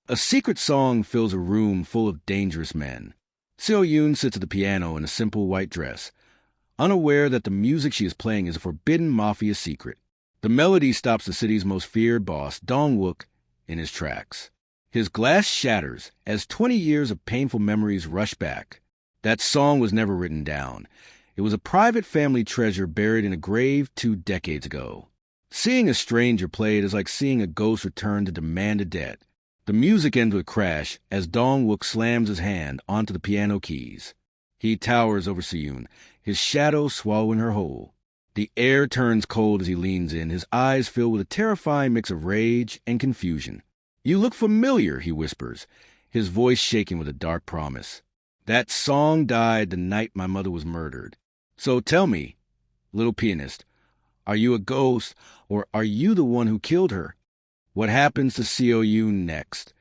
A secret song fills a room full of dangerous men. Seo-yoon sits at the piano in a simple white dress, unaware that the music she is playing is a forbidden Mafia secret. The melody stops the city's most feared boss, Dong-wook, in his tracks. His glass shatters as 20 years of painful memories rush back. That song was never written down. It was a private family treasure buried in a grave 2 decades ago. Seeing a stranger play it is like seeing a ghost return to demand a debt. The music ends with a crash as Dong-wook slams his hand onto the piano keys. He towers over Seo-yoon, his shadow swallowing her whole. The air turns cold as he leans in, his eyes filled with a terrifying mix of rage and confusion. "You look familiar," he whispers, his voice shaking with a dark promise. "That song died the night my mother was murdered. So tell me, little pianist, are you a ghost, or are you the one who killed her? What happens to Seo-yoon next?"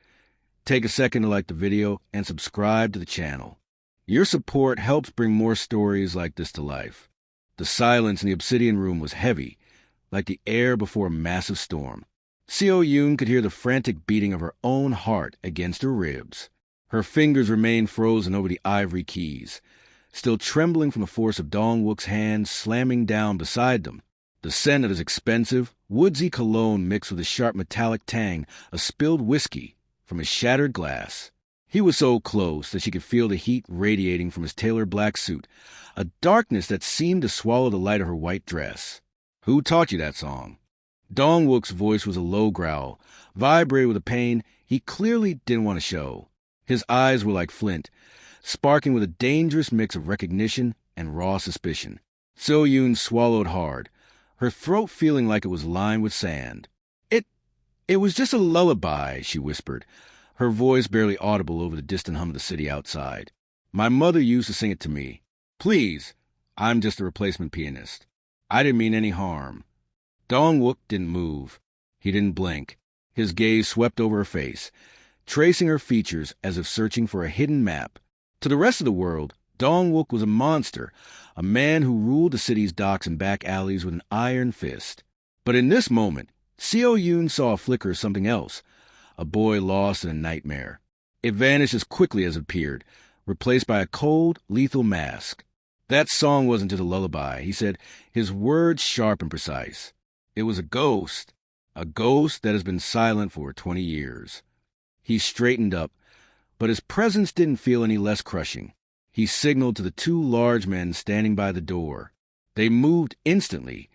Take a second to like the video and subscribe to the channel. Your support helps bring more stories like this to life. The silence in the obsidian room was heavy, like the air before a massive storm. Seo-yoon could hear the frantic beating of her own heart against her ribs. Her fingers remained frozen over the ivory keys, still trembling from the force of Dong-wook's hand slamming down beside them. The scent of his expensive, woodsy cologne mixed with the sharp metallic tang of spilled whiskey from his shattered glass. He was so close that she could feel the heat radiating from his tailored black suit, a darkness that seemed to swallow the light of her white dress. "Who taught you that song?" Dong-wook's voice was a low growl, vibrated with a pain he clearly didn't want to show. His eyes were like flint, sparking with a dangerous mix of recognition and raw suspicion. Seo-yoon swallowed hard, her throat feeling like it was lined with sand. It was just a lullaby," she whispered, her voice barely audible over the distant hum of the city outside. "My mother used to sing it to me. Please, I'm just a replacement pianist. I didn't mean any harm." Dong-wook didn't move. He didn't blink. His gaze swept over her face, tracing her features as if searching for a hidden map. To the rest of the world, Dong-wook was a monster, a man who ruled the city's docks and back alleys with an iron fist. But in this moment, Seo-yoon saw a flicker of something else, a boy lost in a nightmare. It vanished as quickly as it appeared, replaced by a cold, lethal mask. "That song wasn't just a lullaby," he said, his words sharp and precise. "It was a ghost that has been silent for 20 years. He straightened up, but his presence didn't feel any less crushing. He signaled to the 2 large men standing by the door. They moved instantly,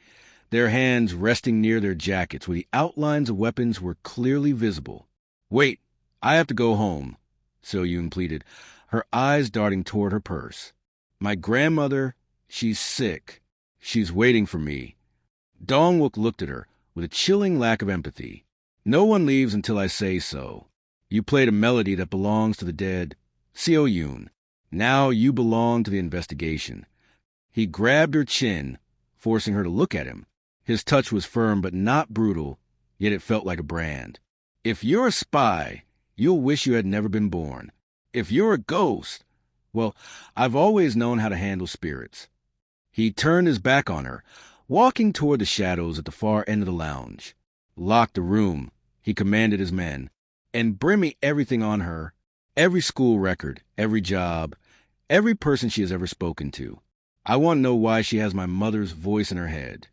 their hands resting near their jackets where the outlines of weapons were clearly visible. "Wait, I have to go home," Seo-yoon pleaded, her eyes darting toward her purse. "My grandmother, she's sick. She's waiting for me." Dong-wook looked at her with a chilling lack of empathy. "No one leaves until I say so. You played a melody that belongs to the dead. Seo-yoon, now you belong to the investigation." He grabbed her chin, forcing her to look at him. His touch was firm but not brutal, yet it felt like a brand. "If you're a spy, you'll wish you had never been born. If you're a ghost, well, I've always known how to handle spirits." He turned his back on her, walking toward the shadows at the far end of the lounge. "Lock the room," he commanded his men, "and bring me everything on her, every school record, every job, every person she has ever spoken to. I want to know why she has my mother's voice in her head."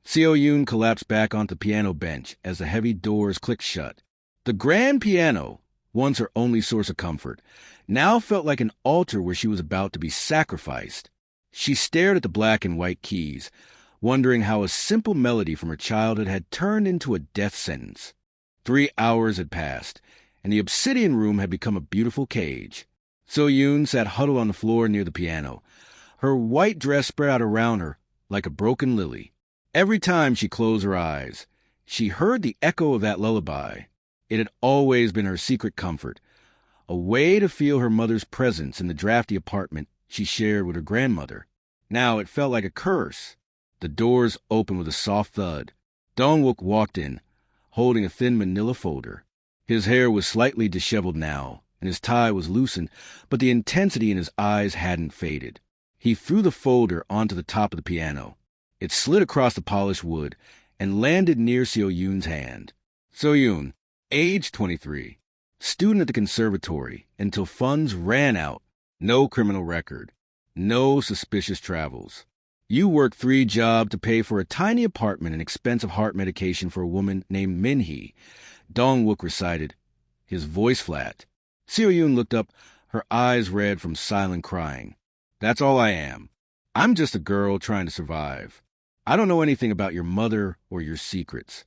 Seo-yoon collapsed back onto the piano bench as the heavy doors clicked shut. The grand piano, once her only source of comfort, now felt like an altar where she was about to be sacrificed. She stared at the black and white keys, wondering how a simple melody from her childhood had turned into a death sentence. 3 hours had passed, and the obsidian room had become a beautiful cage. Seo-yoon sat huddled on the floor near the piano, her white dress spread out around her like a broken lily. Every time she closed her eyes, she heard the echo of that lullaby. It had always been her secret comfort, a way to feel her mother's presence in the drafty apartment she shared with her grandmother. Now it felt like a curse. The doors opened with a soft thud. Dong-wook walked in, holding a thin manila folder. His hair was slightly disheveled now, and his tie was loosened, but the intensity in his eyes hadn't faded. He threw the folder onto the top of the piano. It slid across the polished wood and landed near Seo-yoon's hand. "Seo-yoon, age 23. student at the conservatory until funds ran out, no criminal record, no suspicious travels. You worked 3 jobs to pay for a tiny apartment and expensive heart medication for a woman named Minhee, Dong-wook recited, his voice flat. Seo-yoon looked up, her eyes red from silent crying. That's all I am. I'm just a girl trying to survive. I don't know anything about your mother or your secrets.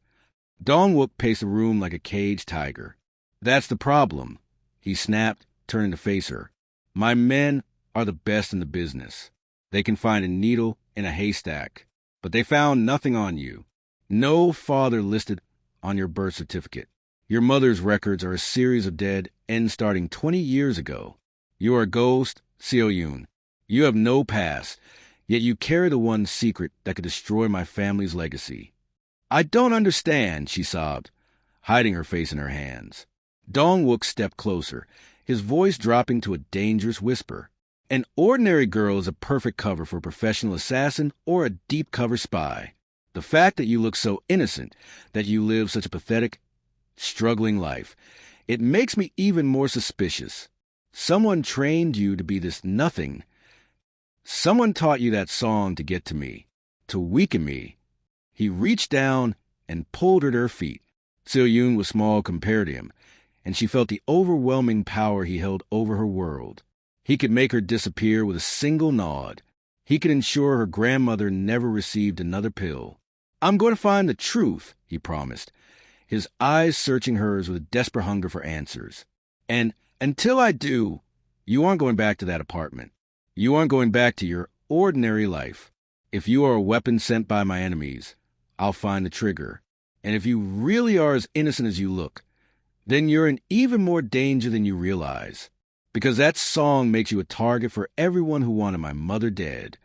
Dong-wook paced the room like a caged tiger. That's the problem, he snapped, turning to face her. My men are the best in the business. They can find a needle in a haystack, but they found nothing on you. No father listed on your birth certificate. Your mother's records are a series of dead ends starting 20 years ago. You are a ghost, Seo-yoon. You have no past, yet you carry the one secret that could destroy my family's legacy. I don't understand, she sobbed, hiding her face in her hands. Dong-wook stepped closer, his voice dropping to a dangerous whisper. An ordinary girl is a perfect cover for a professional assassin or a deep-cover spy. The fact that you look so innocent, that you live such a pathetic, struggling life, it makes me even more suspicious. Someone trained you to be this nothing. Someone taught you that song to get to me, to weaken me. He reached down and pulled her to her feet. Seo-yoon was small compared to him, and she felt the overwhelming power he held over her world. He could make her disappear with a single nod. He could ensure her grandmother never received another pill. I'm going to find the truth, he promised, his eyes searching hers with a desperate hunger for answers. And until I do, you aren't going back to that apartment. You aren't going back to your ordinary life. If you are a weapon sent by my enemies, I'll find the trigger. And if you really are as innocent as you look, then you're in even more danger than you realize. Because that song makes you a target for everyone who wanted my mother dead.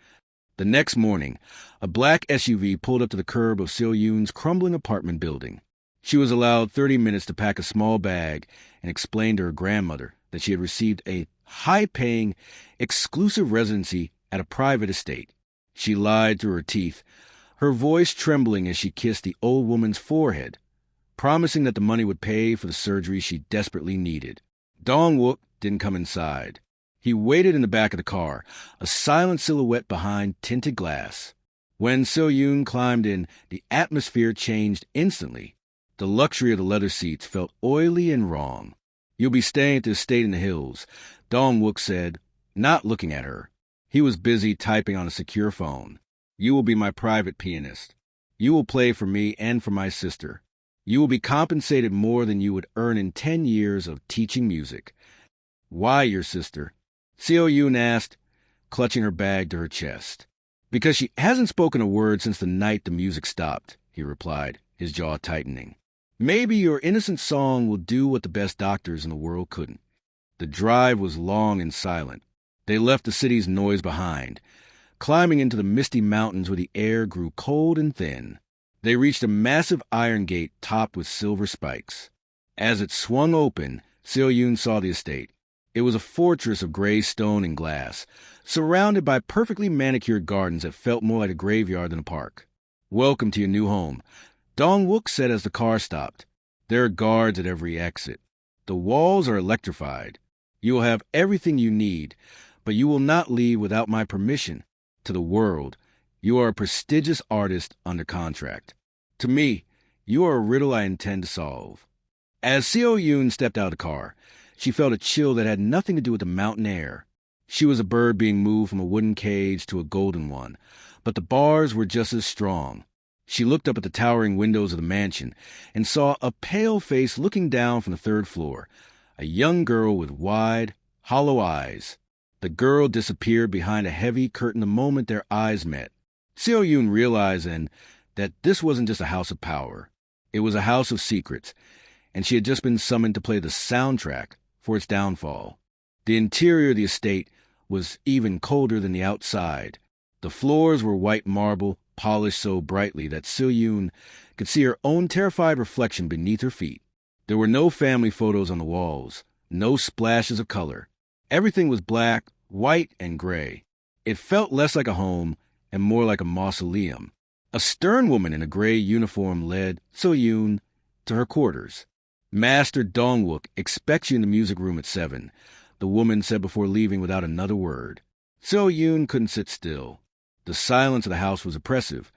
The next morning, a black SUV pulled up to the curb of Seo-yoon's crumbling apartment building. She was allowed 30 minutes to pack a small bag and explain to her grandmother that she had received a high-paying, exclusive residency at a private estate. She lied through her teeth, her voice trembling as she kissed the old woman's forehead, promising that the money would pay for the surgery she desperately needed. Dong-wook didn't come inside. He waited in the back of the car, a silent silhouette behind tinted glass. When Seo-yoon climbed in, the atmosphere changed instantly. The luxury of the leather seats felt oily and wrong. You'll be staying at the estate in the hills, Dong-wook said, not looking at her. He was busy typing on a secure phone. You will be my private pianist. You will play for me and for my sister. You will be compensated more than you would earn in 10 years of teaching music. Why your sister? Seo-yoon asked, clutching her bag to her chest. Because she hasn't spoken a word since the night the music stopped, he replied, his jaw tightening. Maybe your innocent song will do what the best doctors in the world couldn't. The drive was long and silent. They left the city's noise behind, climbing into the misty mountains where the air grew cold and thin. They reached a massive iron gate topped with silver spikes. As it swung open, Seo-yoon saw the estate. It was a fortress of gray stone and glass, surrounded by perfectly manicured gardens that felt more like a graveyard than a park. Welcome to your new home, Dong-wook said as the car stopped. There are guards at every exit. The walls are electrified. You will have everything you need, but you will not leave without my permission. To the world, you are a prestigious artist under contract. To me, you are a riddle I intend to solve. As Seo-yoon stepped out of the car, she felt a chill that had nothing to do with the mountain air. She was a bird being moved from a wooden cage to a golden one, but the bars were just as strong. She looked up at the towering windows of the mansion and saw a pale face looking down from the 3rd floor, a young girl with wide, hollow eyes. The girl disappeared behind a heavy curtain the moment their eyes met. Seo-yoon realized then that this wasn't just a house of power. It was a house of secrets, and she had just been summoned to play the soundtrack for its downfall. The interior of the estate was even colder than the outside. The floors were white marble, polished so brightly that Seo-yoon could see her own terrified reflection beneath her feet. There were no family photos on the walls, no splashes of color. Everything was black, white, and gray. It felt less like a home and more like a mausoleum. A stern woman in a gray uniform led Seo-yoon to her quarters. Master Dongwook expects you in the music room at 7, the woman said before leaving without another word. So-yoon couldn't sit still. The silence of the house was oppressive,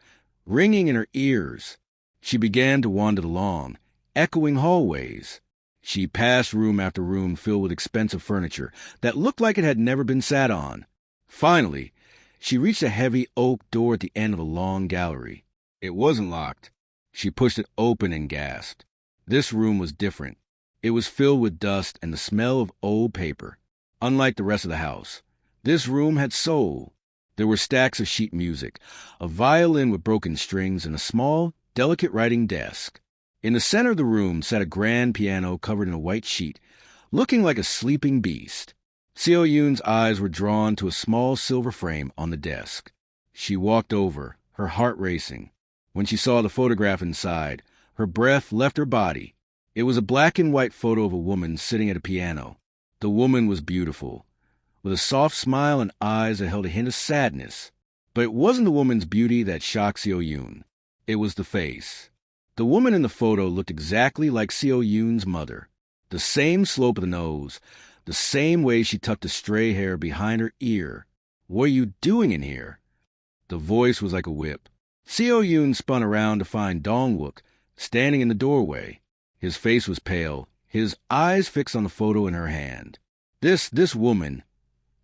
ringing in her ears. She began to wander the lawn, echoing hallways. She passed room after room filled with expensive furniture that looked like it had never been sat on. Finally, she reached a heavy oak door at the end of a long gallery. It wasn't locked. She pushed it open and gasped. This room was different. It was filled with dust and the smell of old paper. Unlike the rest of the house, this room had soul. There were stacks of sheet music, a violin with broken strings, and a small, delicate writing desk. In the center of the room sat a grand piano covered in a white sheet, looking like a sleeping beast. Seo-yoon's eyes were drawn to a small silver frame on the desk. She walked over, her heart racing. When she saw the photograph inside, her breath left her body. It was a black and white photo of a woman sitting at a piano. The woman was beautiful, with a soft smile and eyes that held a hint of sadness. But it wasn't the woman's beauty that shocked Seo-yoon. It was the face. The woman in the photo looked exactly like Seo-yoon's mother. The same slope of the nose, the same way she tucked the stray hair behind her ear. "What are you doing in here?" The voice was like a whip. Seo-yoon spun around to find Dongwook standing in the doorway. His face was pale, his eyes fixed on the photo in her hand. This woman,"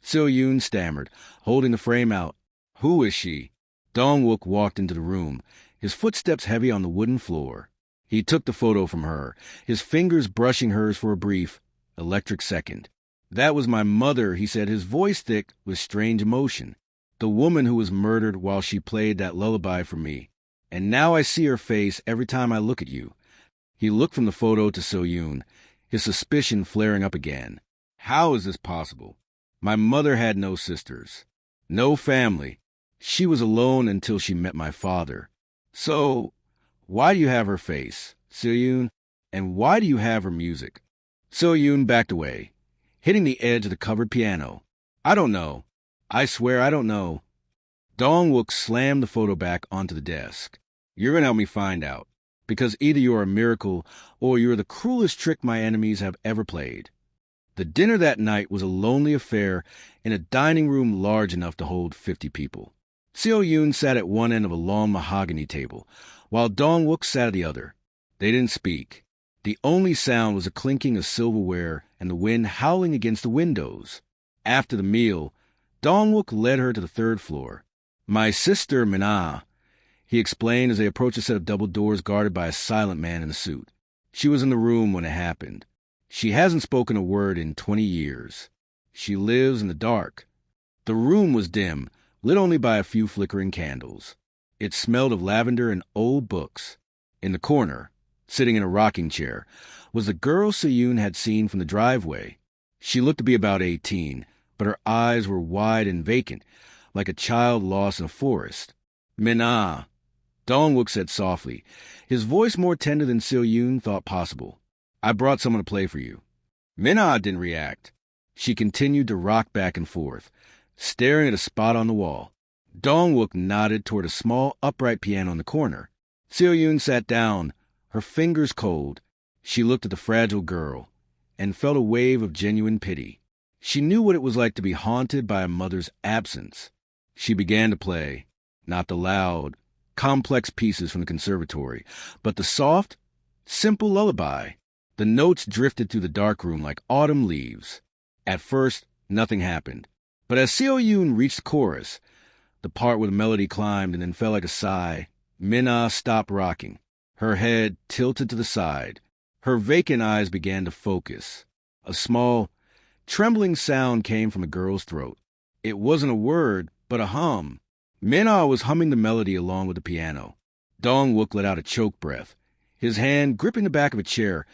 Seo-yoon stammered, holding the frame out. "Who is she?" Dongwook walked into the room, his footsteps heavy on the wooden floor. He took the photo from her, his fingers brushing hers for a brief, electric second. "That was my mother," he said, his voice thick with strange emotion. "The woman who was murdered while she played that lullaby for me. And now I see her face every time I look at you." He looked from the photo to Seo-yoon, his suspicion flaring up again. "How is this possible? My mother had no sisters, no family. She was alone until she met my father. So, why do you have her face, Seo-yoon? And why do you have her music?" Seo-yoon backed away, hitting the edge of the covered piano. "I don't know. I swear I don't know." Dongwook slammed the photo back onto the desk. "You're going to help me find out, because either you're a miracle or you're the cruelest trick my enemies have ever played." The dinner that night was a lonely affair in a dining room large enough to hold 50 people. Seo-yoon sat at one end of a long mahogany table, while Dongwook sat at the other. They didn't speak. The only sound was a clinking of silverware and the wind howling against the windows. After the meal, Dongwook led her to the 3rd floor. "My sister, Mina," he explained as they approached a set of double doors guarded by a silent man in a suit. "She was in the room when it happened. She hasn't spoken a word in 20 years. She lives in the dark." The room was dim, lit only by a few flickering candles. It smelled of lavender and old books. In the corner, sitting in a rocking chair, was the girl Seo-yoon had seen from the driveway. She looked to be about 18, but her eyes were wide and vacant, like a child lost in a forest. "Mina," Dongwook said softly, his voice more tender than Seo-yoon thought possible. "I brought someone to play for you." Mina didn't react. She continued to rock back and forth, staring at a spot on the wall. Dongwook nodded toward a small upright piano in the corner. Seo-yoon sat down, her fingers cold. She looked at the fragile girl and felt a wave of genuine pity. She knew what it was like to be haunted by a mother's absence. She began to play, not the loud, complex pieces from the conservatory, but the soft, simple lullaby. The notes drifted through the dark room like autumn leaves. At first, nothing happened. But as Seo-yoon reached the chorus, the part where the melody climbed and then fell like a sigh, Mina stopped rocking. Her head tilted to the side. Her vacant eyes began to focus. A small, trembling sound came from the girl's throat. It wasn't a word, but a hum. Mina was humming the melody along with the piano. Dongwook let out a choke breath, his hand gripping the back of a chair,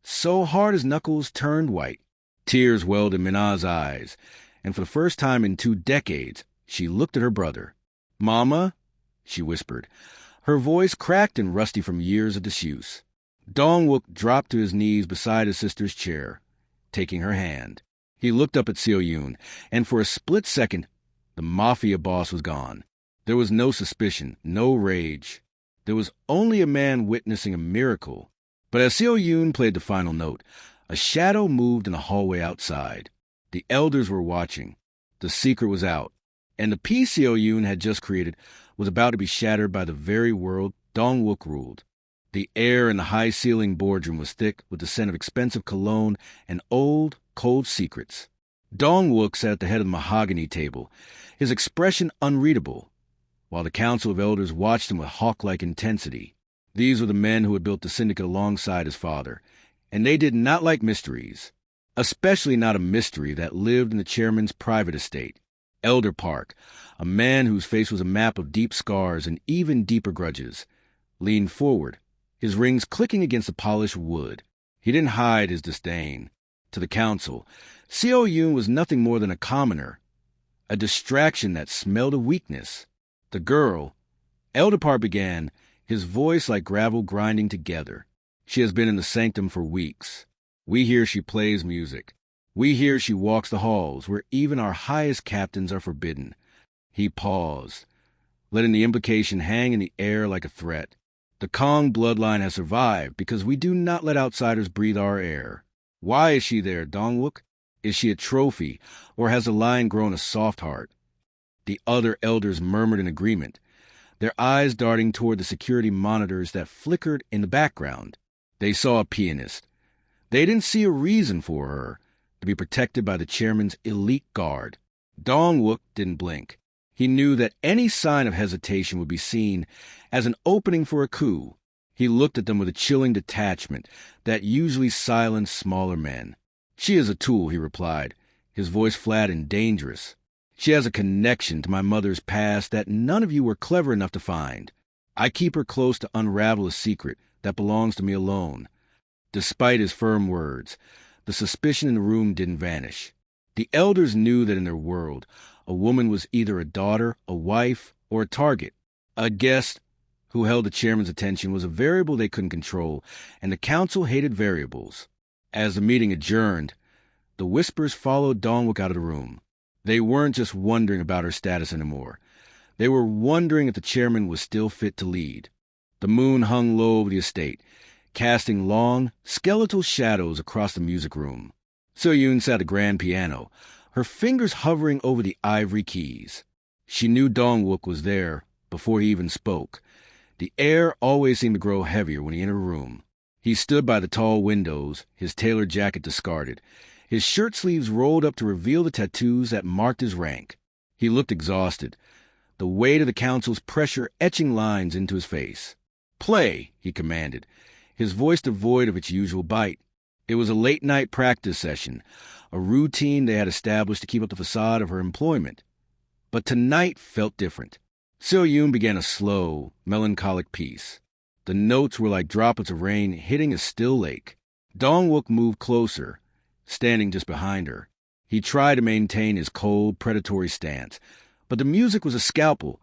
so hard his knuckles turned white. Tears welled in Mina's eyes, and for the first time in 2 decades, she looked at her brother. "Mama?" she whispered, her voice cracked and rusty from years of disuse. Dongwook dropped to his knees beside his sister's chair, taking her hand. He looked up at Seo-yoon, and for a split second, the Mafia boss was gone. There was no suspicion, no rage. There was only a man witnessing a miracle. But as Seo Yoon played the final note, a shadow moved in the hallway outside. The elders were watching. The secret was out, and the peace Seo Yoon had just created was about to be shattered by the very world Dong-wook ruled. The air in the high-ceilinged boardroom was thick with the scent of expensive cologne and old, cold secrets. Dong-wook sat at the head of the mahogany table, his expression unreadable, while the council of elders watched him with hawk-like intensity. These were the men who had built the syndicate alongside his father, and they did not like mysteries, especially not a mystery that lived in the chairman's private estate. Elder Park, a man whose face was a map of deep scars and even deeper grudges, leaned forward, his rings clicking against the polished wood. He didn't hide his disdain. To the council, Seo Yoon was nothing more than a commoner, a distraction that smelled of weakness. The girl, Elder Park began, his voice like gravel grinding together. She has been in the sanctum for weeks. We hear she plays music. We hear she walks the halls where even our highest captains are forbidden. He paused, letting the implication hang in the air like a threat. The Kong bloodline has survived because we do not let outsiders breathe our air. Why is she there, Dong-wook? Is she a trophy, or has the lion grown a soft heart? The other elders murmured in agreement, their eyes darting toward the security monitors that flickered in the background. They saw a pianist. They didn't see a reason for her to be protected by the chairman's elite guard. Dong-wook didn't blink. He knew that any sign of hesitation would be seen as an opening for a coup. He looked at them with a chilling detachment that usually silenced smaller men. She is a tool, he replied, his voice flat and dangerous. She has a connection to my mother's past that none of you were clever enough to find. I keep her close to unravel a secret that belongs to me alone. Despite his firm words, the suspicion in the room didn't vanish. The elders knew that in their world, a woman was either a daughter, a wife, or a target. A guest who held the chairman's attention was a variable they couldn't control, and the council hated variables. As the meeting adjourned, the whispers followed Dong-wook out of the room. They weren't just wondering about her status anymore. They were wondering if the chairman was still fit to lead. The moon hung low over the estate, casting long, skeletal shadows across the music room. Seo Yoon sat at the grand piano, her fingers hovering over the ivory keys. She knew Dong-wook was there before he even spoke. The air always seemed to grow heavier when he entered a room. He stood by the tall windows, his tailored jacket discarded, his shirt sleeves rolled up to reveal the tattoos that marked his rank. He looked exhausted, the weight of the council's pressure etching lines into his face. "Play," he commanded, his voice devoid of its usual bite. It was a late-night practice session, a routine they had established to keep up the facade of her employment. But tonight felt different. Seo Yoon began a slow, melancholic piece. The notes were like droplets of rain hitting a still lake. Dong-wook moved closer, standing just behind her. He tried to maintain his cold, predatory stance, but the music was a scalpel,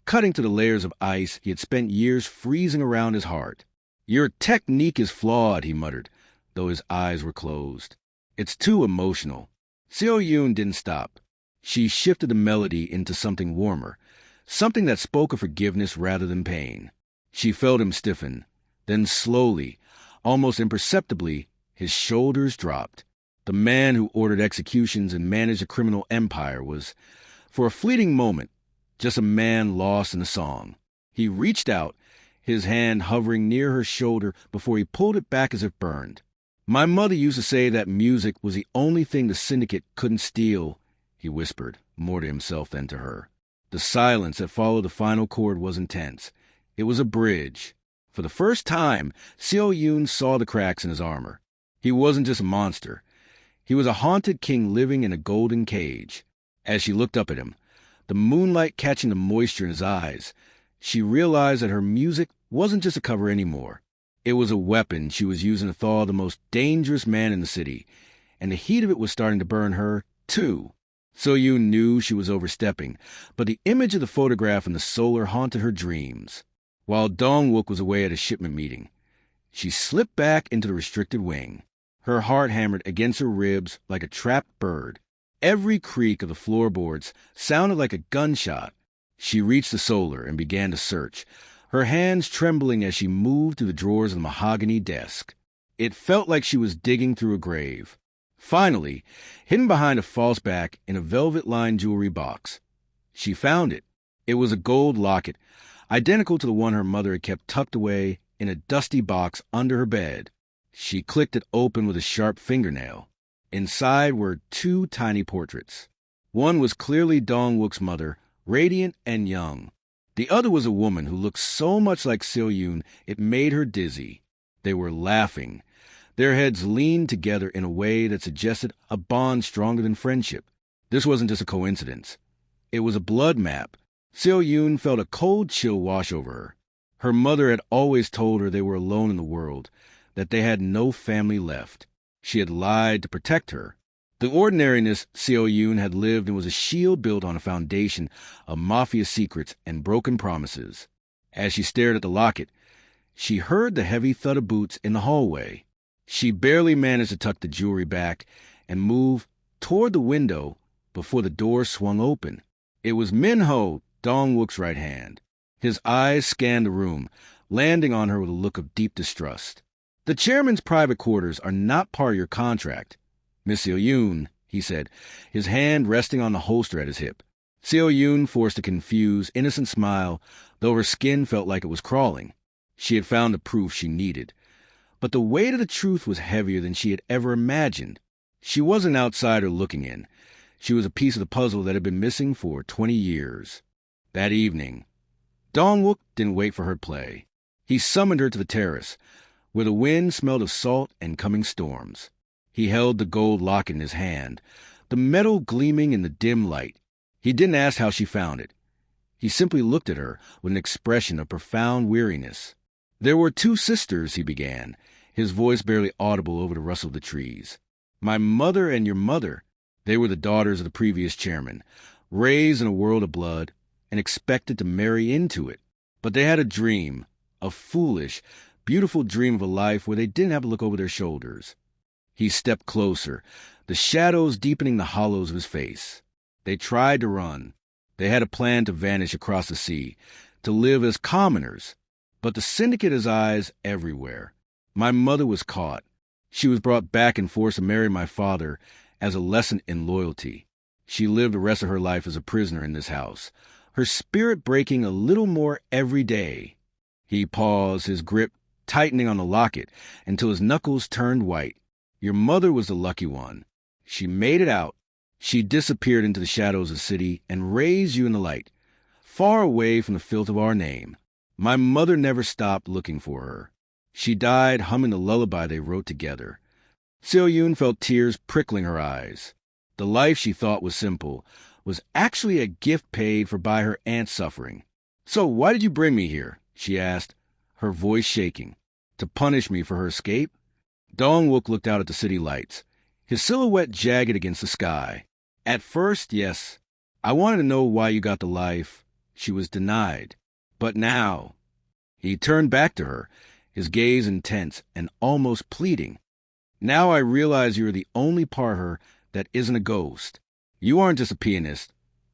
cutting to the layers of ice he had spent years freezing around his heart. "Your technique is flawed," he muttered, though his eyes were closed. "It's too emotional." Seo Yoon didn't stop. She shifted the melody into something warmer, something that spoke of forgiveness rather than pain. She felt him stiffen. Then slowly, almost imperceptibly, his shoulders dropped. The man who ordered executions and managed a criminal empire was, for a fleeting moment, just a man lost in a song. He reached out, his hand hovering near her shoulder before he pulled it back as if burned. "My mother used to say that music was the only thing the syndicate couldn't steal," he whispered, more to himself than to her. The silence that followed the final chord was intense. It was a bridge. For the first time, Seo Yoon saw the cracks in his armor. He wasn't just a monster. He was a haunted king living in a golden cage. As she looked up at him, the moonlight catching the moisture in his eyes, she realized that her music wasn't just a cover anymore. It was a weapon she was using to thaw the most dangerous man in the city, and the heat of it was starting to burn her, too. Seo Yoon knew she was overstepping, but the image of the photograph in the solar haunted her dreams. While Dong-wook was away at a shipment meeting, she slipped back into the restricted wing. Her heart hammered against her ribs like a trapped bird. Every creak of the floorboards sounded like a gunshot. She reached the solar and began to search, her hands trembling as she moved through the drawers of the mahogany desk. It felt like she was digging through a grave. Finally, hidden behind a false back in a velvet-lined jewelry box, she found it. It was a gold locket, identical to the one her mother had kept tucked away in a dusty box under her bed. She clicked it open with a sharp fingernail. Inside were two tiny portraits. One was clearly Dong-wook's mother, radiant and young. The other was a woman who looked so much like Seo-yoon it made her dizzy. They were laughing. Their heads leaned together in a way that suggested a bond stronger than friendship. This wasn't just a coincidence. It was a blood map. Seo-yoon felt a cold chill wash over her. Her mother had always told her they were alone in the world, that they had no family left. She had lied to protect her. The ordinariness Seo-yoon had lived in was a shield built on a foundation of Mafia secrets and broken promises. As she stared at the locket, she heard the heavy thud of boots in the hallway. She barely managed to tuck the jewelry back and move toward the window before the door swung open. It was Min-ho, Dong-wook's right hand. His eyes scanned the room, landing on her with a look of deep distrust. "The chairman's private quarters are not part of your contract, Miss Seo-yoon," he said, his hand resting on the holster at his hip. Seo-yoon forced a confused, innocent smile, though her skin felt like it was crawling. She had found the proof she needed. But the weight of the truth was heavier than she had ever imagined. She wasn't an outsider looking in. She was a piece of the puzzle that had been missing for 20 years. That evening, Dong-wook didn't wait for her play. He summoned her to the terrace, where the wind smelled of salt and coming storms. He held the gold locket in his hand, the metal gleaming in the dim light. He didn't ask how she found it. He simply looked at her with an expression of profound weariness. "There were two sisters," he began, his voice barely audible over the rustle of the trees. "My mother and your mother. They were the daughters of the previous chairman, raised in a world of blood and expected to marry into it. But they had a dream, a foolish, beautiful dream of a life where they didn't have to look over their shoulders." He stepped closer, the shadows deepening the hollows of his face. "They tried to run. They had a plan to vanish across the sea, to live as commoners. But the syndicate has eyes everywhere. My mother was caught. She was brought back and forced to marry my father as a lesson in loyalty. She lived the rest of her life as a prisoner in this house, her spirit breaking a little more every day." He paused, his grip tightening on the locket until his knuckles turned white. "Your mother was the lucky one. She made it out. She disappeared into the shadows of the city and raised you in the light, far away from the filth of our name. My mother never stopped looking for her. She died humming the lullaby they wrote together." Seo-yoon felt tears prickling her eyes. The life she thought was simple was actually a gift paid for by her aunt's suffering. "So why did you bring me here?" she asked, her voice shaking. "To punish me for her escape?" Dong-wook looked out at the city lights, his silhouette jagged against the sky. "At first, yes. I wanted to know why you got the life she was denied. But now—" He turned back to her, his gaze intense and almost pleading. "Now I realize you're the only part of her that isn't a ghost. You aren't just a pianist,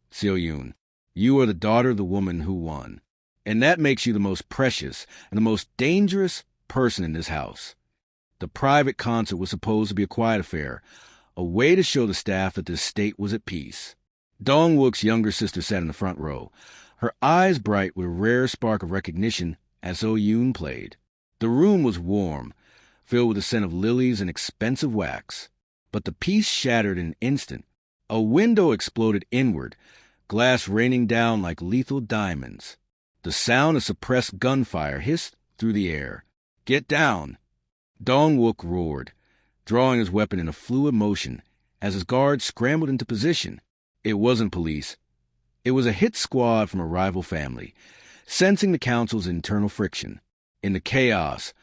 Seo-yoon. You are the daughter of the woman who won. And that makes you the most precious and the most dangerous person in this house." The private concert was supposed to be a quiet affair, a way to show the staff that the estate was at peace. Dong-wook's younger sister sat in the front row, her eyes bright with a rare spark of recognition as Seo-yoon played. The room was warm, filled with the scent of lilies and expensive wax. But the piece shattered in an instant. A window exploded inward, glass raining down like lethal diamonds. The sound of suppressed gunfire hissed through the air. "Get down!" Dong-wook roared, drawing his weapon in a fluid motion as his guards scrambled into position. It wasn't police. It was a hit squad from a rival family, sensing the council's internal friction. In the chaos,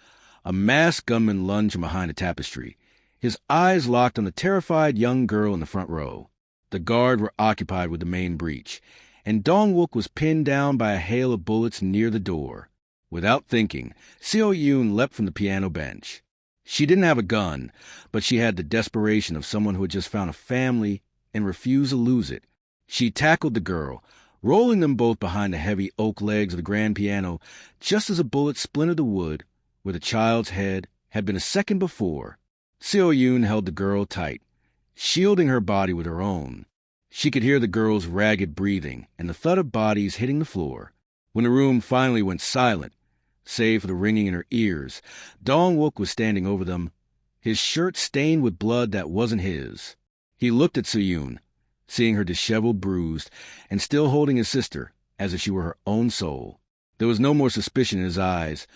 a masked gunman lunged from behind a tapestry, his eyes locked on the terrified young girl in the front row. The guard were occupied with the main breach, and Dong-wook was pinned down by a hail of bullets near the door. Without thinking, Seo-yoon leapt from the piano bench. She didn't have a gun, but she had the desperation of someone who had just found a family and refused to lose it. She tackled the girl, rolling them both behind the heavy oak legs of the grand piano just as a bullet splintered the wood where the child's head had been a second before. Seo-yoon held the girl tight, shielding her body with her own. She could hear the girl's ragged breathing and the thud of bodies hitting the floor. When the room finally went silent, save for the ringing in her ears, Dong-wook was standing over them, his shirt stained with blood that wasn't his. He looked at Seo-yoon, seeing her disheveled, bruised, and still holding his sister as if she were her own soul. There was no more suspicion in his eyes,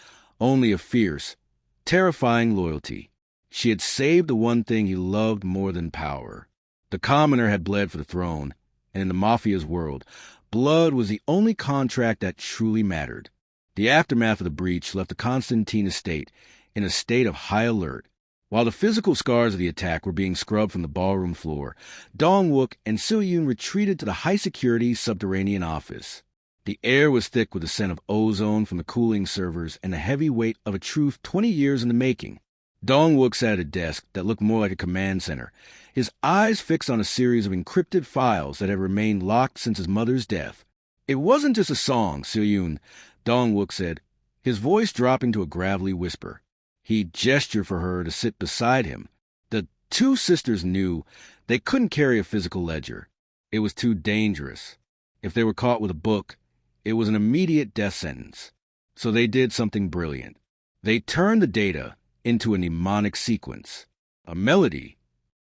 only a fierce, terrifying loyalty. She had saved the one thing he loved more than power. The commoner had bled for the throne, and in the Mafia's world, blood was the only contract that truly mattered. The aftermath of the breach left the Constantine estate in a state of high alert. While the physical scars of the attack were being scrubbed from the ballroom floor, Dong-wook and Seo-yoon retreated to the high-security subterranean office. The air was thick with the scent of ozone from the cooling servers and the heavy weight of a truth 20 years in the making. Dong-wook sat at a desk that looked more like a command center, his eyes fixed on a series of encrypted files that had remained locked since his mother's death. "It wasn't just a song, Seo-yoon," Dong-wook said, his voice dropping to a gravelly whisper. He gestured for her to sit beside him. The two sisters knew they couldn't carry a physical ledger. It was too dangerous. If they were caught with a book, it was an immediate death sentence. So they did something brilliant. They turned the data into a mnemonic sequence, a melody.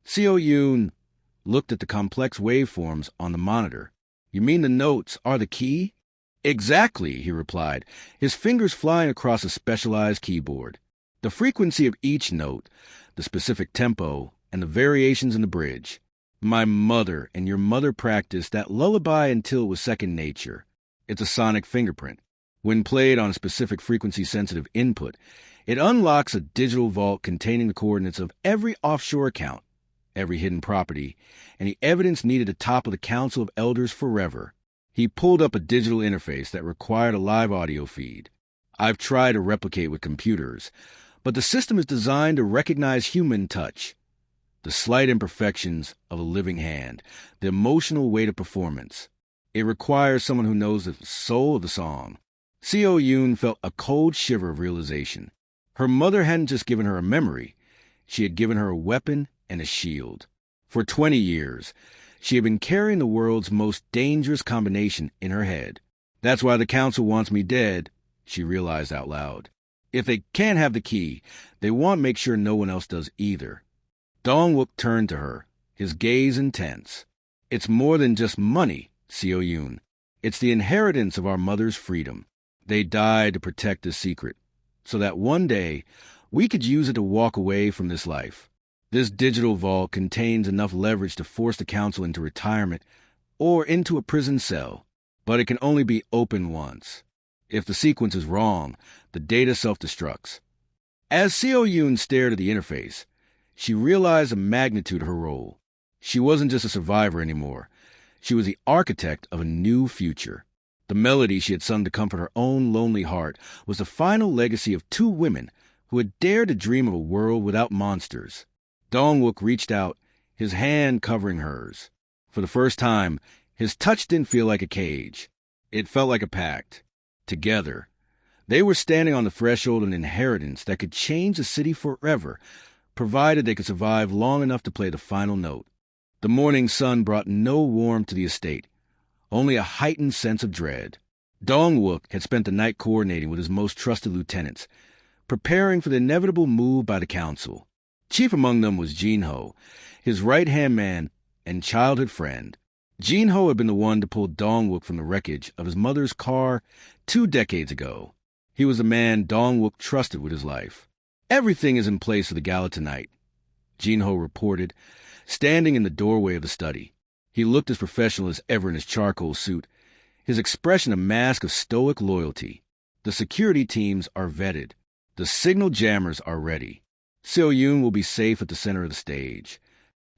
Seo-yoon looked at the complex waveforms on the monitor. "You mean the notes are the key?" "Exactly," he replied, his fingers flying across a specialized keyboard. The frequency of each note, the specific tempo, and the variations in the bridge. My mother and your mother practiced that lullaby until it was second nature. It's a sonic fingerprint. When played on a specific frequency-sensitive input, it unlocks a digital vault containing the coordinates of every offshore account, every hidden property, and the evidence needed to topple the Council of Elders forever. He pulled up a digital interface that required a live audio feed. I've tried to replicate with computers, but the system is designed to recognize human touch, the slight imperfections of a living hand, the emotional weight of performance. It requires someone who knows the soul of the song. Seo-yoon felt a cold shiver of realization. Her mother hadn't just given her a memory. She had given her a weapon and a shield. For 20 years, she had been carrying the world's most dangerous combination in her head. "That's why the council wants me dead," she realized out loud. If they can't have the key, they want to make sure no one else does either. Dong-wook turned to her, his gaze intense. "It's more than just money, Seo-yoon. It's the inheritance of our mother's freedom. They died to protect this secret, so that one day we could use it to walk away from this life. This digital vault contains enough leverage to force the council into retirement or into a prison cell, but it can only be opened once. If the sequence is wrong, the data self-destructs." As Seo-yoon stared at the interface, she realized the magnitude of her role. She wasn't just a survivor anymore. She was the architect of a new future. The melody she had sung to comfort her own lonely heart was the final legacy of two women who had dared to dream of a world without monsters. Dong-wook reached out, his hand covering hers. For the first time, his touch didn't feel like a cage. It felt like a pact. Together, they were standing on the threshold of an inheritance that could change the city forever, provided they could survive long enough to play the final note. The morning sun brought no warmth to the estate, only a heightened sense of dread. Dong-wook had spent the night coordinating with his most trusted lieutenants, preparing for the inevitable move by the council. Chief among them was Jin-ho, his right-hand man and childhood friend. Jin-ho had been the one to pull Dong-wook from the wreckage of his mother's car 2 decades ago. He was the man Dong-wook trusted with his life. "Everything is in place for the gala tonight," Jin-ho reported, standing in the doorway of the study. He looked as professional as ever in his charcoal suit, his expression a mask of stoic loyalty. "The security teams are vetted. The signal jammers are ready. Seo-yoon will be safe at the center of the stage."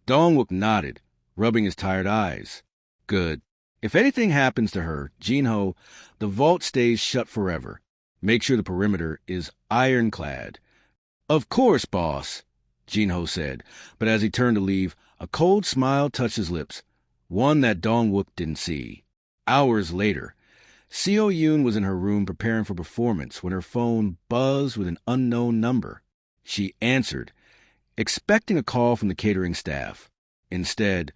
Dong-wook nodded, rubbing his tired eyes. "Good. If anything happens to her, Jin-ho, the vault stays shut forever. Make sure the perimeter is ironclad." "Of course, boss," Jin-ho said, but as he turned to leave, a cold smile touched his lips, one that Dong-wook didn't see. Hours later, Seo Yoon was in her room preparing for performance when her phone buzzed with an unknown number. She answered, expecting a call from the catering staff. Instead,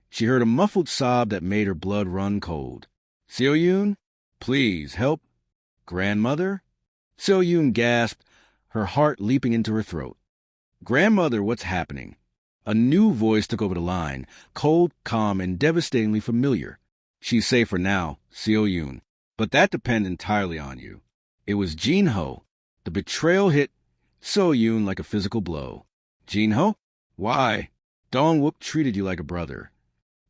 she heard a muffled sob that made her blood run cold. Seo Yoon? Please, help. Grandmother? Seo Yoon gasped, her heart leaping into her throat. Grandmother, what's happening? A new voice took over the line, cold, calm, and devastatingly familiar. She's safer now, Seo Yoon, but that depends entirely on you. It was Jin Ho. The betrayal hit Seo Yoon like a physical blow. Jin Ho? Why? Dong Wook treated you like a brother.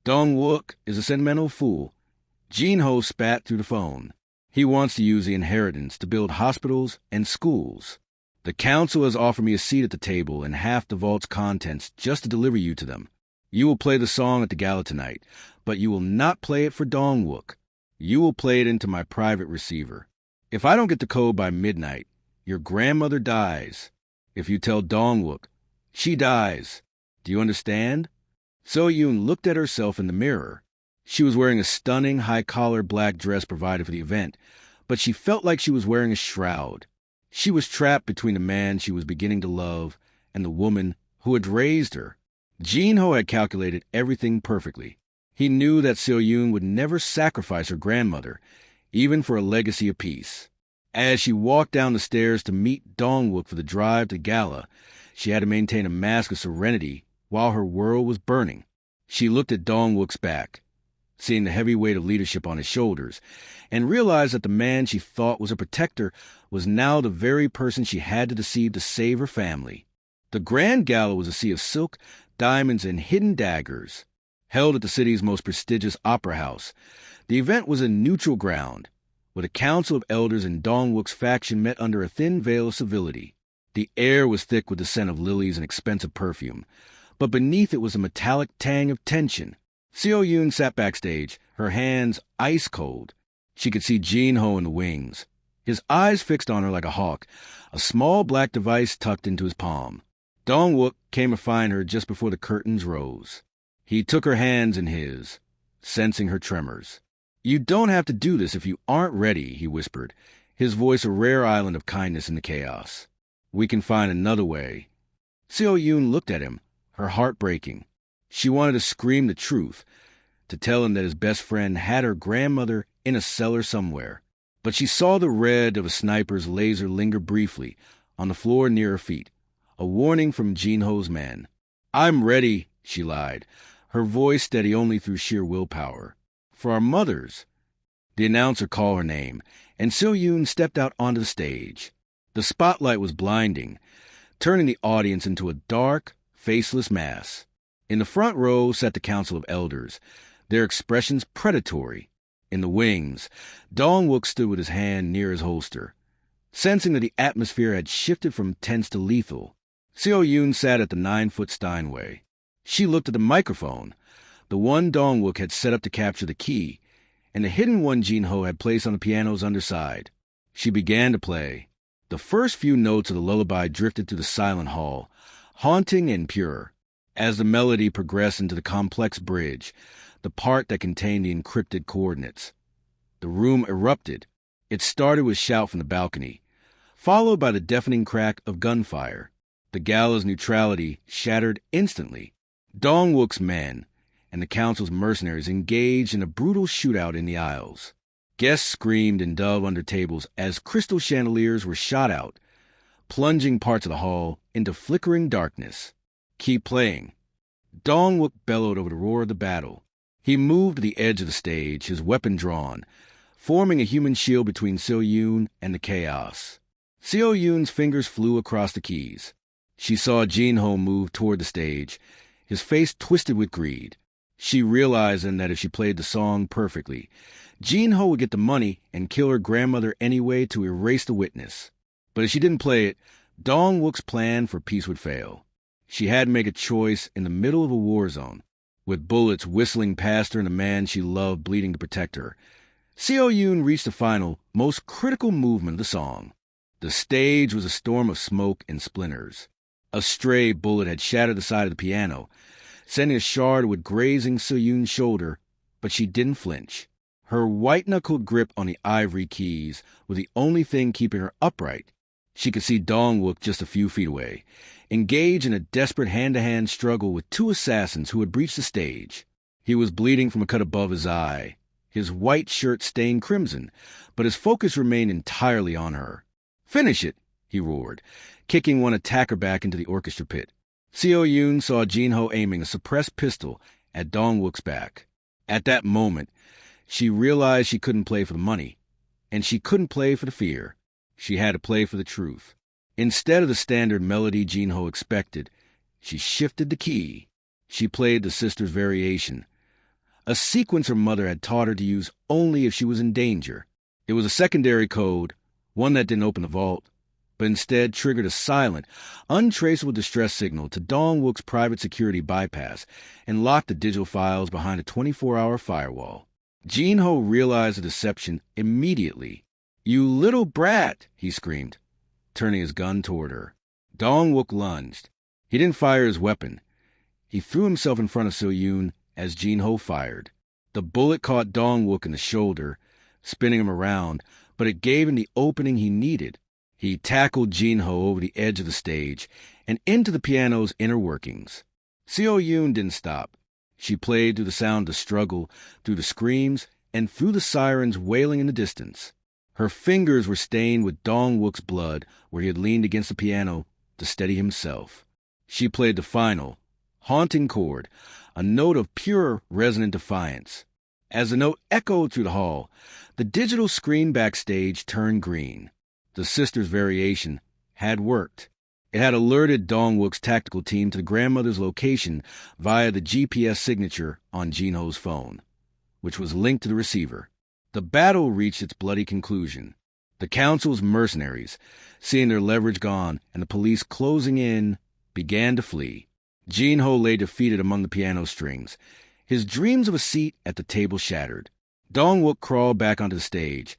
Dong Wook is a sentimental fool. Jin Ho spat through the phone. He wants to use the inheritance to build hospitals and schools. The council has offered me a seat at the table and half the vault's contents just to deliver you to them. You will play the song at the gala tonight, but you will not play it for Dong Wook. You will play it into my private receiver. If I don't get the code by midnight, your grandmother dies. If you tell Dong Wook, she dies. Do you understand? Seo Yoon looked at herself in the mirror. She was wearing a stunning high-collar black dress provided for the event, but she felt like she was wearing a shroud. She was trapped between the man she was beginning to love and the woman who had raised her. Jin Ho had calculated everything perfectly. He knew that Seo Yoon would never sacrifice her grandmother, even for a legacy of peace. As she walked down the stairs to meet Dong Wook for the drive to gala, she had to maintain a mask of serenity while her world was burning. She looked at Dong Wook's back, seeing the heavy weight of leadership on his shoulders, and realized that the man she thought was a protector was now the very person she had to deceive to save her family. The grand gala was a sea of silk, diamonds, and hidden daggers. Held at the city's most prestigious opera house, the event was in neutral ground, where the council of elders and Dong Wook's faction met under a thin veil of civility. The air was thick with the scent of lilies and expensive perfume, but beneath it was a metallic tang of tension. Seo Yoon sat backstage, her hands ice cold. She could see Jin Ho in the wings, his eyes fixed on her like a hawk, a small black device tucked into his palm. Dong Wook came to find her just before the curtains rose. He took her hands in his, sensing her tremors. You don't have to do this if you aren't ready, he whispered, his voice a rare island of kindness in the chaos. We can find another way. Seo Yoon looked at him, her heart breaking. She wanted to scream the truth, to tell him that his best friend had her grandmother in a cellar somewhere. But she saw the red of a sniper's laser linger briefly on the floor near her feet, a warning from Jin Ho's man. I'm ready, she lied, her voice steady only through sheer willpower. For our mothers. The announcer called her name, and Seo Yoon stepped out onto the stage. The spotlight was blinding, turning the audience into a dark, faceless mass. In the front row sat the council of elders, their expressions predatory. In the wings, Dong Wook stood with his hand near his holster, sensing that the atmosphere had shifted from tense to lethal. Seo Yoon sat at the 9-foot Steinway. She looked at the microphone, the one Dong Wook had set up to capture the key, and the hidden one Jin Ho had placed on the piano's underside. She began to play. The first few notes of the lullaby drifted through the silent hall, haunting and pure. As the melody progressed into the complex bridge, the part that contained the encrypted coordinates, the room erupted. It started with a shout from the balcony, followed by the deafening crack of gunfire. The gala's neutrality shattered instantly. Dong Wook's men and the council's mercenaries engaged in a brutal shootout in the aisles. Guests screamed and dove under tables as crystal chandeliers were shot out, plunging parts of the hall into flickering darkness. Keep playing. Dong Wook bellowed over the roar of the battle. He moved to the edge of the stage, his weapon drawn, forming a human shield between Seo Yoon and the chaos. Seo Yoon's fingers flew across the keys. She saw Jin Ho move toward the stage, his face twisted with greed. She realized then that if she played the song perfectly, Jin Ho would get the money and kill her grandmother anyway to erase the witness. But if she didn't play it, Dong Wook's plan for peace would fail. She had to make a choice in the middle of a war zone, with bullets whistling past her and the man she loved bleeding to protect her. Seo Yoon reached the final, most critical movement of the song. The stage was a storm of smoke and splinters. A stray bullet had shattered the side of the piano, sending a shard with grazing Seo Yoon's shoulder, but she didn't flinch. Her white-knuckled grip on the ivory keys was the only thing keeping her upright. She could see Dong-wook just a few feet away, engaged in a desperate hand-to-hand struggle with two assassins who had breached the stage. He was bleeding from a cut above his eye, his white shirt stained crimson, but his focus remained entirely on her. "Finish it!" he roared, kicking one attacker back into the orchestra pit. Seo-yoon saw Jin-ho aiming a suppressed pistol at Dong-wook's back. At that moment, she realized she couldn't play for the money, and she couldn't play for the fear. She had to play for the truth. Instead of the standard melody Jin-ho expected, she shifted the key. She played the sister's variation, a sequence her mother had taught her to use only if she was in danger. It was a secondary code, one that didn't open the vault, but instead triggered a silent, untraceable distress signal to Dong-wook's private security bypass and locked the digital files behind a 24-hour firewall. Jin-ho realized the deception immediately. "You little brat!" he screamed, turning his gun toward her. Dong-wook lunged. He didn't fire his weapon. He threw himself in front of Seo-yoon as Jin-ho fired. The bullet caught Dong-wook in the shoulder, spinning him around, but it gave him the opening he needed. He tackled Jin-ho over the edge of the stage and into the piano's inner workings. Seo-yoon didn't stop. She played through the sound of the struggle, through the screams, and through the sirens wailing in the distance. Her fingers were stained with Dong-wook's blood where he had leaned against the piano to steady himself. She played the final, haunting chord, a note of pure, resonant defiance. As the note echoed through the hall, the digital screen backstage turned green. The sister's variation had worked. It had alerted Dong-wook's tactical team to the grandmother's location via the GPS signature on Jin-ho's phone, which was linked to the receiver. The battle reached its bloody conclusion. The council's mercenaries, seeing their leverage gone and the police closing in, began to flee. Jin-ho lay defeated among the piano strings, his dreams of a seat at the table shattered. Dong-wook crawled back onto the stage,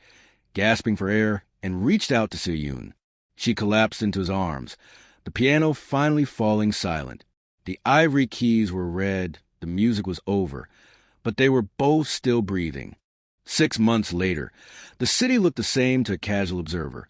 gasping for air, and reached out to Seo-yoon. She collapsed into his arms, the piano finally falling silent. The ivory keys were red, the music was over, but they were both still breathing. 6 months later, the city looked the same to a casual observer.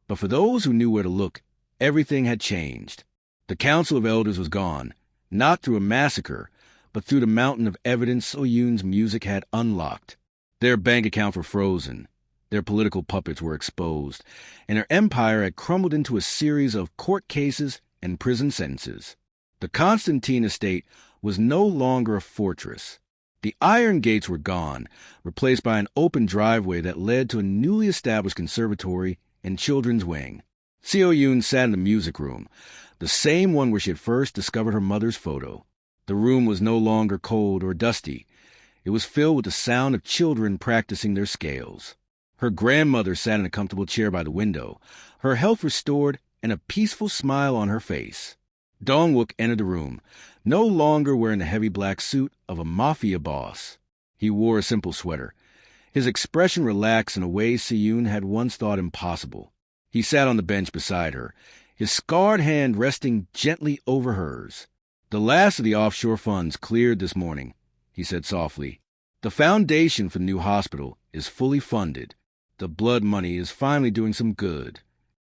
But for those who knew where to look, everything had changed. The Council of Elders was gone, not through a massacre, but through the mountain of evidence Seo-yoon's music had unlocked. Their bank accounts were frozen, their political puppets were exposed, and their empire had crumbled into a series of court cases and prison sentences. The Constantine estate was no longer a fortress. The iron gates were gone, replaced by an open driveway that led to a newly established conservatory and children's wing. Seo-yoon sat in the music room, the same one where she had first discovered her mother's photo. The room was no longer cold or dusty. It was filled with the sound of children practicing their scales. Her grandmother sat in a comfortable chair by the window, her health restored and a peaceful smile on her face. Dong-wook entered the room, no longer wearing the heavy black suit of a Mafia boss. He wore a simple sweater, his expression relaxed in a way Seo-yoon had once thought impossible. He sat on the bench beside her, his scarred hand resting gently over hers. "The last of the offshore funds cleared this morning," he said softly. "The foundation for the new hospital is fully funded. The blood money is finally doing some good."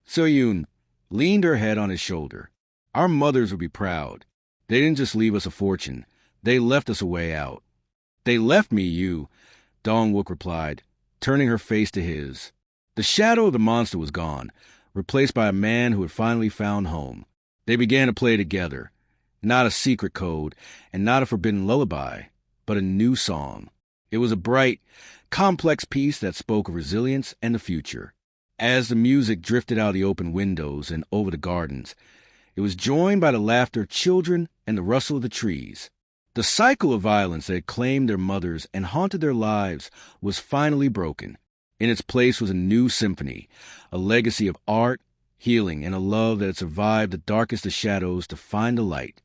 Seo-yoon leaned her head on his shoulder. "Our mothers would be proud. They didn't just leave us a fortune. They left us a way out." "They left me you," Dong-wook replied, turning her face to his. The shadow of the monster was gone, replaced by a man who had finally found home. They began to play together, not a secret code and not a forbidden lullaby, but a new song. It was a bright, complex piece that spoke of resilience and the future. As the music drifted out the open windows and over the gardens, it was joined by the laughter of children and the rustle of the trees. The cycle of violence that had claimed their mothers and haunted their lives was finally broken. In its place was a new symphony, a legacy of art, healing, and a love that had survived the darkest of shadows to find the light.